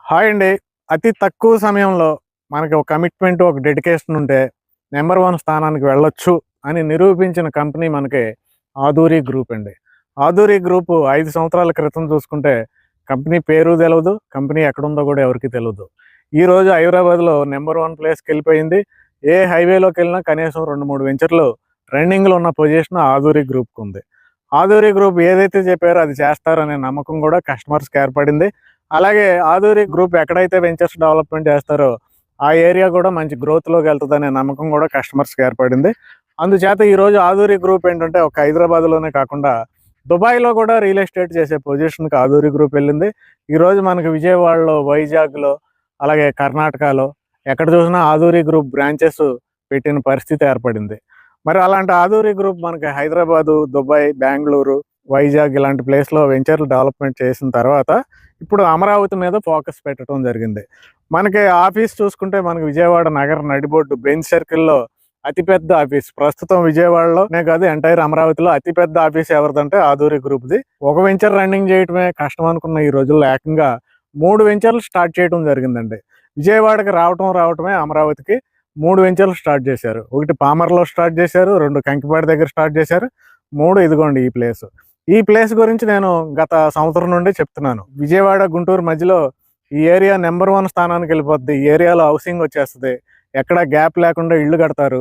Hi అండి. అతి తక్కువ సమయంలో మనకి ఒక కమిట్మెంట్, ఒక డెడికేషన్ ఉంటే నంబర్ 1 స్థానానికి వెళ్ళొచ్చు అని నిరూపించిన కంపెనీ మనకి ఆదూరి గ్రూప్ అండి. ఆదూరి గ్రూప్ 5 సంవత్సరాల క్రితం చూసుకుంటే కంపెనీ పేరు తెలవదు. కంపెనీ ఎక్కడుందో కూడా ఎవరికీ తెలవదు. ఈరోజు హైదరాబాద్‌లో నంబర్ 1 ప్లేస్‌కెళ్ళిపోయింది. ఏ హైవేలోకెళ్ళినా కనీసం 2, 3 వెంచర్‌లు రన్నింగ్‌లో ఉన్న పొజిషన్ ఆదూరి గ్రూప్‌కుంది. ఆదూరి గ్రూప్ ఏదైతే చెప్పారో అది చేస్తారనే నమ్మకం కూడా కస్టమర్స్‌కి ఏర్పడింది. అలాగే ఆదూరి గ్రూప్ ఎక్కడైతే వెంచర్స్ డెవలప్‌మెంట్ చేస్తారో ఆ ఏరియా కూడా మంచి గ్రోత్‌లోకి వెళ్తదనే నమ్మకం కూడా కస్టమర్స్‌కి ఏర్పడింది. అందుచేత ఈరోజు ఆదూరి గ్రూప్ ఏంటంటే ఒక హైదరాబాద్‌లోనే కాకుండా దుబాయ్‌లో కూడా రియల్ ఎస్టేట్ చేసే పొజిషన్‌కి ఆదూరి గ్రూప్ వెళ్ళింది. ఈరోజు మనకు విజయవాడలో, వైజాగ్‌లో, అలాగే కర్ణాటకలో ఎక్కడ చూసినా ఆదూరి గ్రూప్ బ్రాంచెస్ పెట్టిన పరిస్థితి ఏర్పడింది. మరి అలాంటి ఆదూరి గ్రూప్ మనకి హైదరాబాదు, దుబాయ్, బెంగుళూరు, వైజాగ్ ఇలాంటి ప్లేస్‌లో వెంచర్లు డెవలప్‌మెంట్ చేసిన తర్వాత ఇప్పుడు అమరావతి మీద ఫోకస్ పెట్టడం జరిగింది. మనకి ఆఫీస్ చూసుకుంటే మనకి విజయవాడ నగర నడిబొడ్డు బెంచ్ సర్కిల్‌లో అతిపెద్ద ఆఫీస్. ప్రస్తుతం విజయవాడలోనే కాదు ఎంటైర్ అమరావతిలో అతిపెద్ద ఆఫీస్ ఎవరిదంటే ఆదూరి గ్రూప్‌ది. ఒక వెంచర్ రన్నింగ్ చేయటమే కష్టం అనుకున్న ఈ రోజుల్లో ఏకంగా 3 వెంచర్లు స్టార్ట్ చేయడం జరిగిందండి. విజయవాడకి రావటమే అమరావతికి 3 వెంచర్లు స్టార్ట్ చేశారు. ఒకటి పామర్‌లో స్టార్ట్ చేశారు, 2 కంకిపాడ దగ్గర స్టార్ట్ చేశారు, 3 ఇదిగోండి ఈ ప్లేస్. ఈ ప్లేస్ గురించి నేను గత సంవత్సరం నుండి చెప్తున్నాను. విజయవాడ, గుంటూరు మధ్యలో ఈ ఏరియా నంబర్ 1 స్థానానికి వెళ్ళిపోద్ది. ఈ ఏరియాలో హౌసింగ్ వచ్చేస్తది. ఎక్కడ గ్యాప్ లేకుండా ఇళ్ళు కడతారు.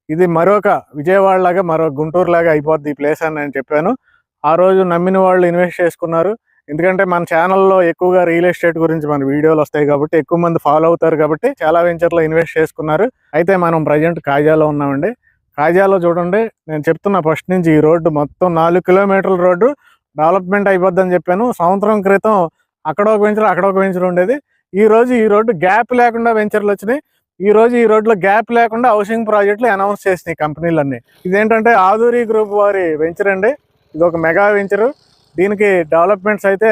ఇది మరొక విజయవాడలాగా, మరో గుంటూరులాగా అయిపోద్ది ఈ ప్లేస్ అని నేను చెప్పాను. ఆ రోజు నమ్మిన వాళ్ళు ఇన్వెస్ట్ చేసుకున్నారు. ఎందుకంటే మన ఛానల్‌లో ఎక్కువగా రియల్ ఎస్టేట్ గురించి మన వీడియోలు వస్తాయి కాబట్టి, ఎక్కువ మంది ఫాలో అవుతారు కాబట్టి చాలా వెంచర్‌లో ఇన్వెస్ట్ చేసుకున్నారు. అయితే మనం ప్రజెంట్ కాజాలో ఉన్నామండి. కాజాలో చూడండి, నేను చెప్తున్నా ఫస్ట్ నుంచి ఈ రోడ్డు మొత్తం 4 కిలోమీటర్ల రోడ్డు డెవలప్‌మెంట్ అయిపోద్దని చెప్పాను. సంవత్సరం క్రితం అక్కడ ఒక వెంచర్, అక్కడ ఒక వెంచర్ ఉండేది. ఈరోజు ఈ రోడ్డు గ్యాప్ లేకుండా వెంచర్లు వచ్చినాయి. ఈరోజు ఈ రోడ్లో గ్యాప్ లేకుండా హౌసింగ్ ప్రాజెక్టులు అనౌన్స్ చేసినాయి కంపెనీలన్నీ. ఇదేంటంటే ఆదూరి గ్రూప్ వారి వెంచర్ అండి. ఇది ఒక మెగా వెంచరు. దీనికి డెవలప్మెంట్స్ అయితే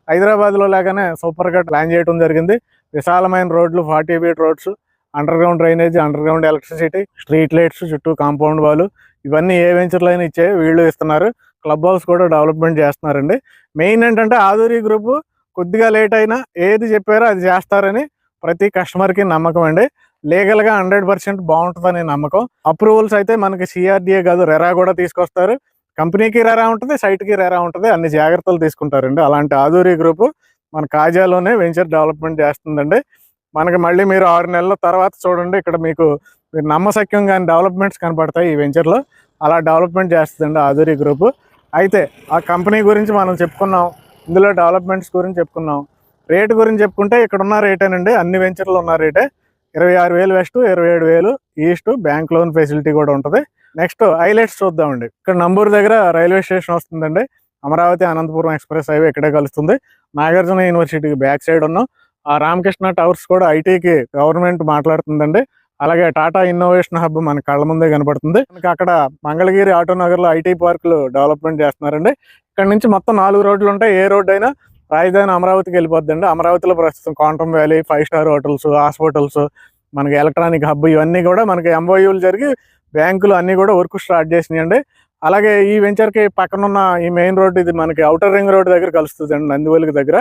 హైదరాబాద్లో లాగానే సూపర్గా ప్లాన్ చేయడం జరిగింది. విశాలమైన రోడ్లు, 40 feet roads, under ground drainage, under ground electricity, street lights, చుట్టూ కాంపౌండ్ వాల్, ఇవన్నీ ఏ వెంచర్లు అయినా ఇచ్చే వీళ్ళు ఇస్తున్నారు. క్లబ్ హౌస్ కూడా డెవలప్మెంట్ చేస్తున్నారండి. మెయిన్ ఏంటంటే ఆదూరి గ్రూప్ కొద్దిగా లేట్ అయినా ఏది చెప్పారో అది చేస్తారని ప్రతి కస్టమర్కి నమ్మకం అండి. లీగల్గా 100% బాగుంటుందనే నమ్మకం. అప్రూవల్స్ అయితే మనకి సిఆర్డిఏ కాదు, రెరా కూడా తీసుకొస్తారు. కంపెనీకి రెరా ఉంటుంది, సైట్కి రెరా ఉంటుంది. అన్ని జాగ్రత్తలు తీసుకుంటారండి. అలాంటి ఆదూరి గ్రూప్ మన కాజాలోనే వెంచర్ డెవలప్మెంట్ చేస్తుందండి. మనకి మళ్ళీ మీరు 6 నెలల తర్వాత చూడండి, ఇక్కడ మీకు మీరు నమ్మశక్యం కానీ డెవలప్మెంట్స్ కనపడతాయి ఈ వెంచర్లో. అలా డెవలప్మెంట్ చేస్తుందండి ఆదూరి గ్రూప్. అయితే ఆ కంపెనీ గురించి మనం చెప్పుకున్నాం, ఇందులో డెవలప్మెంట్స్ గురించి చెప్పుకున్నాం. రేటు గురించి చెప్పుకుంటే ఇక్కడ ఉన్న రేటేనండి, అన్ని వెంచర్లు ఉన్న రేటే. 26,000 west, 27,000 east, bank loan facility కూడా ఉంటుంది. నెక్స్ట్ హైలైట్స్ చూద్దామండి. ఇక్కడ నంబూరు దగ్గర రైల్వే స్టేషన్ వస్తుందండి. అమరావతి అనంతపురం ఎక్స్ప్రెస్ హైవే ఇక్కడే కలుస్తుంది. నాగార్జున యూనివర్సిటీకి బ్యాక్ సైడ్ ఉన్నాం. ఆ రామకృష్ణ టవర్స్ కూడా ఐటీకి గవర్నమెంట్ మాట్లాడుతుందండి. అలాగే టాటా ఇన్నోవేషన్ హబ్ మన కళ్ళ ముందే కనపడుతుంది. మనకి అక్కడ మంగళగిరి ఆటోనగర్లో ఐటీ పార్కులు డెవలప్మెంట్ చేస్తున్నారండి. ఇక్కడ నుంచి మొత్తం 4 రోడ్లు ఉంటాయి. ఏ రోడ్డు అయినా రాజధాని అమరావతికి వెళ్ళిపోద్దండి. అమరావతిలో ప్రస్తుతం quantum valley, 5 star hotels, hospitals, మనకి ఎలక్ట్రానిక్ హబ్ ఇవన్నీ కూడా మనకి ఎంఓయూలు జరిగి బ్యాంకులు అన్నీ కూడా వర్క్ స్టార్ట్ చేసినాయండి. అలాగే ఈ వెంచర్కి పక్కనున్న ఈ మెయిన్ రోడ్డు ఇది మనకి ఔటర్ రింగ్ రోడ్ దగ్గర కలుస్తుంది అండి, నందివెలుగు దగ్గర.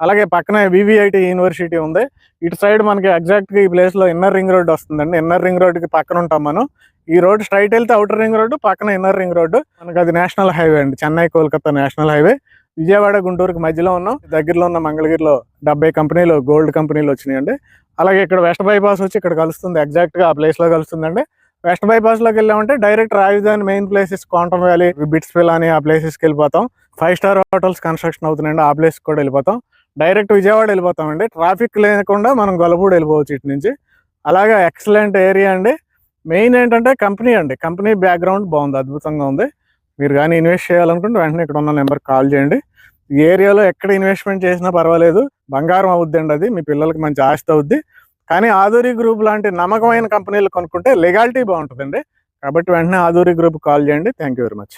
అలాగే పక్కనే వివిఐటి యూనివర్సిటీ ఉంది. ఇటు సైడ్ మనకి ఎగ్జాక్ట్గా ఈ ప్లేస్లో ఇన్నర్ రింగ్ రోడ్ వస్తుందండి. ఇన్నర్ రింగ్ రోడ్డుకి పక్కన ఉంటాం మనం. ఈ రోడ్ స్ట్రైట్ వెళ్తే ఔటర్ రింగ్ రోడ్డు, పక్కన ఇన్నర్ రింగ్ రోడ్డు. మనకి అది నేషనల్ హైవే అండి, చెన్నై కోల్కతా నేషనల్ హైవే. విజయవాడ గుంటూరుకి మధ్యలో ఉన్నాం. దగ్గరలో ఉన్న మంగళగిరిలో 70 కంపెనీలు, గోల్డ్ కంపెనీలు వచ్చినాయండి. అలాగే ఇక్కడ వెస్ట్ బైపాస్ వచ్చి ఇక్కడ కలుస్తుంది, ఎగ్జాక్ట్గా ఆ ప్లేస్లో కలుస్తుందండి. వెస్ట్ బైపాస్లోకి వెళ్ళామంటే డైరెక్ట్ రాజధాని main places, quantum valley, bits పిల్ ఆ ప్లేసెస్కి వెళ్ళిపోతాం. 5 స్టార్ హోటల్స్ కన్స్ట్రక్షన్ అవుతున్నాయండి, ఆ ప్లేస్కి కూడా వెళ్ళిపోతాం. డైరెక్ట్ విజయవాడ వెళ్ళిపోతామండి. ట్రాఫిక్ లేకుండా మనం గొల్లపూడి వెళ్ళిపోవచ్చు ఇటు నుంచి. అలాగే ఎక్సలెంట్ ఏరియా అండి. మెయిన్ ఏంటంటే కంపెనీ అండి, కంపెనీ బ్యాక్గ్రౌండ్ బాగుంది, అద్భుతంగా ఉంది. మీరు కానీ ఇన్వెస్ట్ చేయాలనుకుంటే వెంటనే ఇక్కడ ఉన్న నెంబర్కి కాల్ చేయండి. ఈ ఏరియాలో ఎక్కడ ఇన్వెస్ట్మెంట్ చేసినా పర్వాలేదు, బంగారం అవుద్దండి. అది మీ పిల్లలకి మంచి ఆస్తి అవుద్ది. కానీ ఆదూరి గ్రూప్ లాంటి నమ్మకమైన కంపెనీలు కొనుక్కుంటే లెగాలిటీ బాగుంటుందండి. కాబట్టి వెంటనే ఆదూరి గ్రూప్ కాల్ చేయండి. Thank you very much.